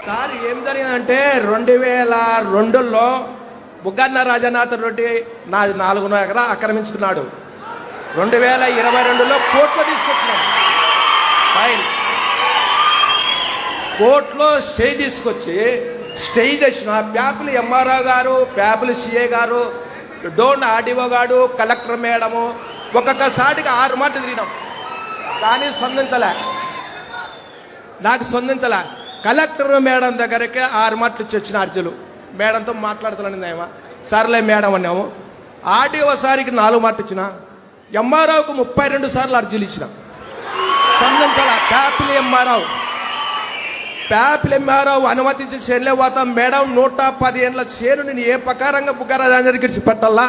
Sir ఏం జరిగిందంటే 2002లో బుగ్గన్న రాజనాథ్ రెడ్డి నాది 4 ఎకరా ఆక్రమించుకున్నాడు. 2022లో కోర్టులో తీసుకొచ్చినాడు ఫైల్. కోర్టులో స్టే తీసుకొచ్చి స్టే చేసిన ప్యాపుల్ ఎంఆర్ఓ గారు, ప్యాపుల్ సిఏ గారు, డోన్ ఆర్డీఓ గారు, కలెక్టర్ మేడము ఒక్కొక్కసారికి 6 మాటలు తిరిగినాం. కానీ నాకు స్పందించలే. కలెక్టర్ మేడం దగ్గరికి 6 మాటలు ఇచ్చి వచ్చిన అర్జీలు. మేడంతో మాట్లాడుతున్నాను ఏమో, సర్లే మేడం అన్నాము. ఆర్డీఓ సారికి 4 మాటలు ఇచ్చిన, ఎంఆర్ఓకు 32 సార్లు అర్జీలు ఇచ్చిన, స్పందించాల. ప్యాపిల్ ఎంఆర్ఓ అనుమతించి చేనులే పోతాం మేడం, 110 ఏళ్ళ చేను నేను ఏ ప్రకారంగా బుగ్గరాజానికి ఇచ్చి పెట్టాలా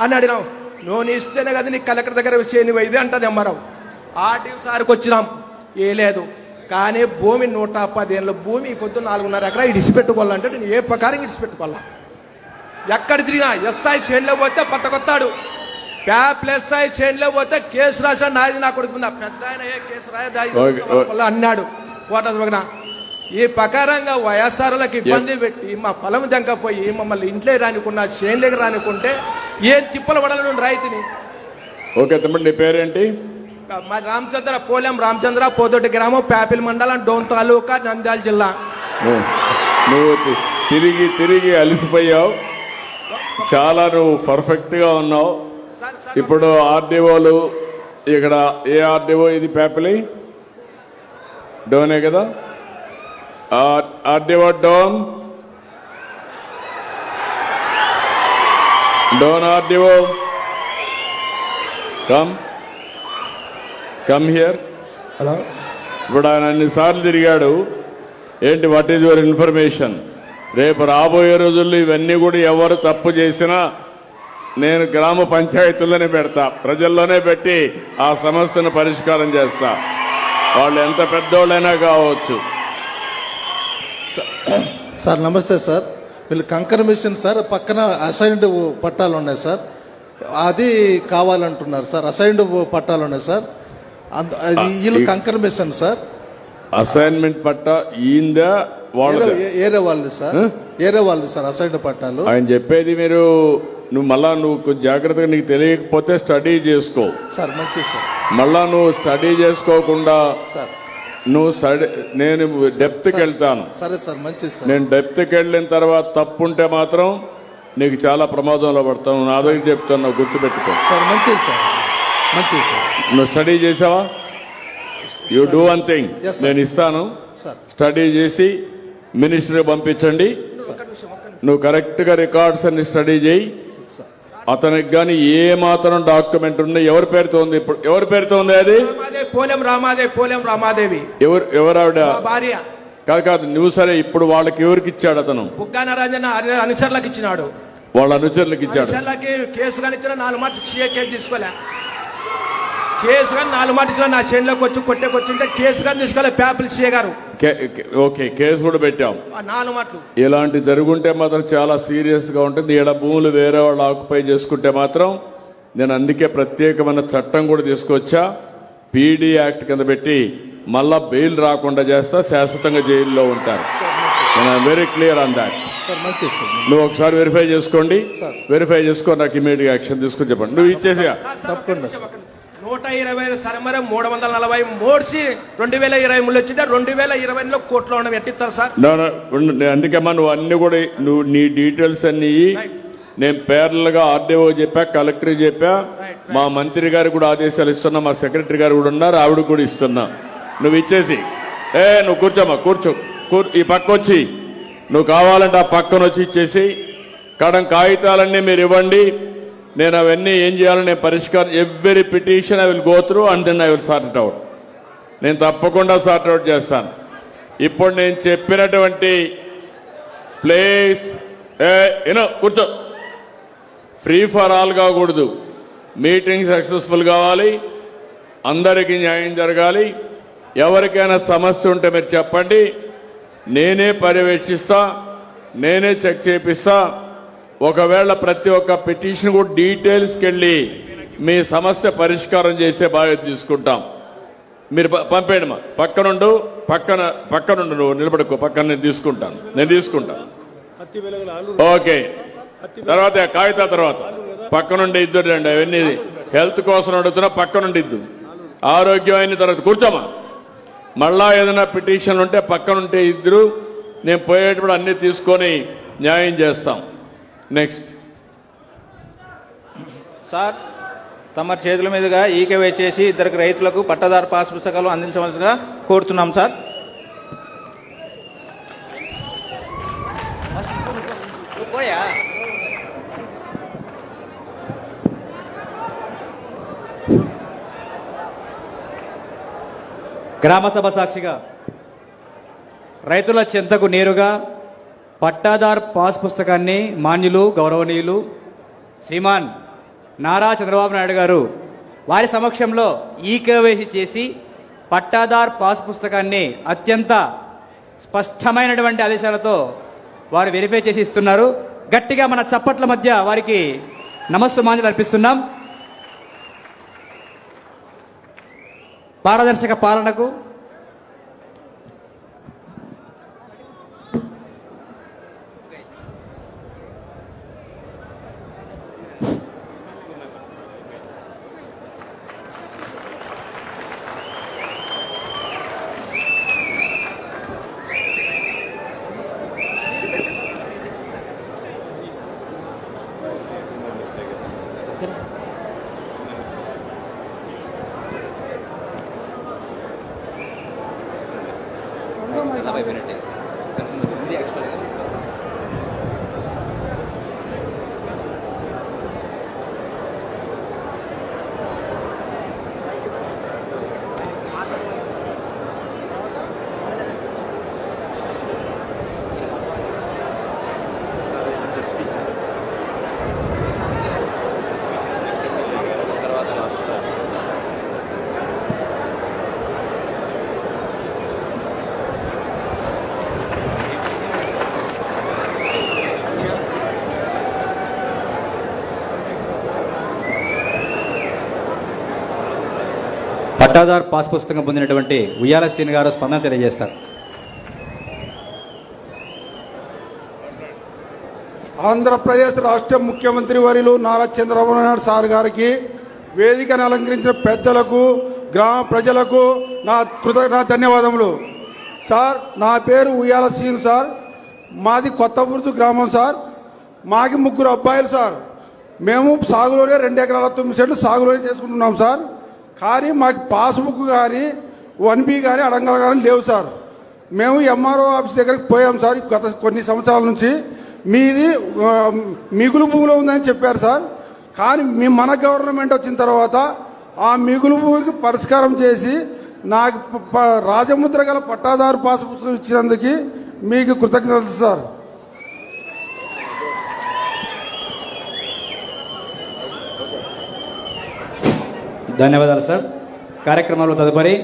అని అడిగినాం. నువ్వు ఇస్తేనే కదా నీకు కలెక్టర్ దగ్గర చేను ఇది అంటది ఎంఆర్ఓ. ఆర్డీఓ సార్కి వచ్చినాం, ఏ లేదు. కానీ భూమి 110 ఏళ్ళ భూమి పొద్దు 4.5 ఎకరా ఇడిచిపెట్టుకోవాలంటే నేను ఏ ప్రకారం ఇడిచిపెట్టుకోవాలా? ఎక్కడ తిరిగినా ఎస్ఐ చేనులో పోతే పట్టకొత్తాడు, ప్యాప్ల ఎస్ఐ చేనులో పోతే కేసు రాశాడు. నాది నా కొడుకు పెద్ద ఆయన ఏ కేసు రాయ అన్నాడు కోట. ఈ ప్రకారంగా వైఎస్ఆర్లకు ఇబ్బంది పెట్టి మా పొలం దెంకపోయి మమ్మల్ని ఇంట్లో రానికున్నా చేనులోకి రానికుంటే ఏం తిప్పలు పడాలని రైతుని. ఓకే తమ్ముడు, నీ పేరేంటి? మా రామచంద్ర, పోలెం రామచంద్ర, పోదొడ్డి గ్రామం, ప్యాపిల్ మండలం, డోన్ తాలూకా, నంద్యాల జిల్లా. నువ్వు తిరిగి అలసిపోయావు, చాలా నువ్వు పర్ఫెక్ట్ గా ఉన్నావు. ఇప్పుడు ఆర్డీఓలు ఇక్కడ ఏ ఆర్డీఓ ఇది? ప్యాపిలి డోనే కదా? RDO Dhone RDO come here. Hello. ఇప్పుడు ఆయన అన్నిసార్లు తిరిగాడు. ఏంటి, వాట్ ఈజ్ యువర్ ఇన్ఫర్మేషన్? రేపు రాబోయే రోజుల్లో ఇవన్నీ కూడా ఎవరు తప్పు చేసినా నేను గ్రామ పంచాయతీల్లోనే పెడతా, ప్రజల్లోనే పెట్టి ఆ సమస్యను పరిష్కారం చేస్తా, వాళ్ళు ఎంత పెద్దోళ్ళైనా కావచ్చు. సార్ నమస్తే సార్. వీళ్ళు కంకర్ మిషన్ సార్, పక్కన అసైన్డ్ పట్టాలు ఉన్నాయి సార్, అది కావాలంటున్నారు సార్. అసైన్డ్ పట్టాలు ఉన్నాయి సార్, వీళ్ళు కంకర్ మిషన్ సార్. అసైన్మెంట్ పట్టా ఈందా ఏరే వాళ్ళది సార్, ఏరే వాళ్ళది సార్ అసైన్డ్ పట్టాలు. ఆయన చెప్పేది నువ్వు మళ్ళా కొంచెం జాగ్రత్తగా, నీకు తెలియకపోతే స్టడీ చేసుకో సార్. మంచిది సార్. మళ్ళా నువ్వు స్టడీ చేసుకోకుండా సార్ నేను డెప్త్కి వెళ్తాను. సరే సార్, మంచిది సార్. నేను డెప్త్కి వెళ్ళిన తర్వాత తప్పుంటే మాత్రం నీకు చాలా ప్రమాదంలో పడతాను. నా దగ్గర చెప్తాను, గుర్తుపెట్టుకో సార్. మంచిది సార్, మంచిది సార్. నువ్వు స్టడీ చేసావా? యూ డూ వన్ థింగ్, నేను ఇస్తాను, స్టడీ చేసి మినిస్టర్కి పంపించండి. నువ్వు కరెక్ట్ గా రికార్డ్స్ అన్ని స్టడీ చేయి. అతనికి గాని ఏ మాత్రం డాక్యుమెంట్ ఉంది, ఎవరి పేరుతో ఉంది? ఇప్పుడు ఎవరి పేరుతో ఉంది అది? పోలెం రామాదేవి. ఎవరు ఆవిడ? భార్య. కాదు నువ్వు. సరే, ఇప్పుడు వాళ్ళకి ఎవరికి ఇచ్చాడు అతను? బుగ్గన రాజన్న అనుచరులకు ఇచ్చినాడు. వాళ్ళ అనుచరులకు ఇచ్చాడు. కేసు కానీ ఇచ్చిన 4 మాటలు కేసు తీసుకోలే. కేసు కానీ 4 మాటలు ఇచ్చిన నా చేనులోకి వచ్చి కొట్టేకొచ్చింటే కేసు కానీ తీసుకోలే ప్యాపిల్ సిఏ గారు. ఓకే, కేసు కూడా పెట్టాం. 4 మాటలు ఇలాంటి జరుగుంటే మాత్రం చాలా సీరియస్ గా ఉంటుంది. ఈడ భూములు వేరే వాళ్ళు ఆక్యుపై చేసుకుంటే మాత్రం నేను అందుకే ప్రత్యేకమైన చట్టం కూడా తీసుకొచ్చా, పీడీ యాక్ట్ కింద పెట్టి మళ్ళా బెయిల్ రాకుండా చేస్తా, శాశ్వతంగా జైల్లో ఉంటారు. నేను వెరీ క్లియర్ ఆన్ దాట్. నువ్వు ఒకసారి వెరిఫై చేసుకోండి, వెరిఫై చేసుకొని నాకు ఇమీడియట్ యాక్షన్ తీసుకొని చెప్పండి. నువ్వు ఇచ్చేసి 120 సరమర 340 మోడ్చి 2023 వచ్చింటే 2020లో కోర్టులో ఉండడం ఎట్టిస్తారు సార్? అందుకమ్మా నువ్వు అన్ని కూడా నీ డీటెయిల్స్ అన్ని నేను పేర్లుగా ఆర్డీఓ చెప్పా, కలెక్టర్ చెప్పా, మా మంత్రి గారికి కూడా ఆదేశాలు ఇస్తున్నా, మా సెక్రటరీ గారు కూడా ఉన్నారు, ఆవిడ కూడా ఇస్తున్నా. నువ్వు ఇచ్చేసి నువ్వు కూర్చోమ్మా, ఈ పక్క వచ్చి నువ్వు కావాలంటే ఆ పక్కన వచ్చి ఇచ్చేసి కాగితాలన్నీ మీరు ఇవ్వండి. నేను అవన్నీ ఏం చేయాలని నేను పరిష్కారం, every petition I will go through and then I will sort it out. నేను తప్పకుండా సార్ట్ అవుట్ చేస్తాను. ఇప్పుడు నేను చెప్పినటువంటి ప్లేస్ కూర్చో, ఫ్రీ ఫర్ ఆల్ కాకూడదు. మీటింగ్ సక్సెస్ఫుల్ కావాలి, అందరికీ న్యాయం జరగాలి. ఎవరికైనా సమస్య ఉంటే మీరు చెప్పండి, నేనే పర్యవేక్షిస్తా, నేనే చెక్ చేపిస్తా. ఒకవేళ ప్రతి ఒక్క పిటిషన్ కూడా డీటెయిల్స్కి వెళ్ళి మీ సమస్య పరిష్కారం చేసే బాధ్యత తీసుకుంటాం. మీరు పంపేయండి మా పక్కనుండు నువ్వు నిలబడుకో, పక్కన నేను తీసుకుంటాను. ఓకే, తర్వాత కాగితా తర్వాత పక్కనుండి ఇద్దరు రండి. అవన్నీ హెల్త్ కోసం అడుగుతున్నా, పక్కనుండి ఇద్దు. ఆరోగ్యం అయిన తర్వాత కూర్చోమా. మళ్ళా ఏదైనా పిటిషన్లు ఉంటే పక్కనుంటే ఇద్దరు, నేను పోయేటప్పుడు అన్ని తీసుకొని న్యాయం చేస్తాం. నెక్స్ట్ సార్, తమ చేతుల మీదుగా ఈకేవై చేసి ఇద్దరికి రైతులకు పట్టాదారు పాస్ పుస్తకాలు అందించవలసిగా కోరుతున్నాం సార్. గ్రామసభ సాక్షిగా రైతుల చెంతకు నేరుగా పట్టాదార్ పాస్ పుస్తకాన్ని మాన్యులు గౌరవనీయులు శ్రీమాన్ నారా చంద్రబాబు నాయుడు గారు వారి సమక్షంలో ఈకేవైసీ చేసి పట్టాదార్ పాస్ పుస్తకాన్ని అత్యంత స్పష్టమైనటువంటి ఆదేశాలతో వారు వెరిఫై చేసి ఇస్తున్నారు. గట్టిగా మన చప్పట్ల మధ్య వారికి నమస్సుమాంజలు అర్పిస్తున్నాం. పారదర్శక పాలనకు పట్టాదార్ పాస్ పుస్తకం పొందినటువంటి ఉయ్యాల శ్రీని గారు స్పందన తెలియజేస్తారు. ఆంధ్రప్రదేశ్ రాష్ట్ర ముఖ్యమంత్రి వర్యులు నారా చంద్రబాబు నాయుడు సార్ గారికి, వేదికను అలంకరించిన పెద్దలకు, గ్రామ ప్రజలకు నా ధన్యవాదములు. సార్, నా పేరు ఉయ్యాల శ్రీను సార్. మాది కొత్తబుర్జు గ్రామం సార్. మాకి 3 అబ్బాయిలు సార్. మేము సాగులోనే 2 ఎకరాల 9 సెంట్లు సాగులోనే చేసుకుంటున్నాం సార్. కానీ మాకు పాస్బుక్ కానీ 1B కానీ అడంగలు కానీ లేవు సార్. మేము ఎంఆర్ఓ ఆఫీస్ దగ్గరికి పోయాం సార్ గత కొన్ని సంవత్సరాల నుంచి. మీది మిగులు భూమిలో ఉందని చెప్పారు సార్. కానీ మన గవర్నమెంట్ వచ్చిన తర్వాత ఆ మిగులు భూమికి పరిష్కారం చేసి నాకు రాజముద్ర గల పట్టాదారు పాస్ పుస్తకం ఇచ్చినందుకు మీకు కృతజ్ఞతలు సార్. ధన్యవాదాలు సార్. కార్యక్రమంలో తదుపరి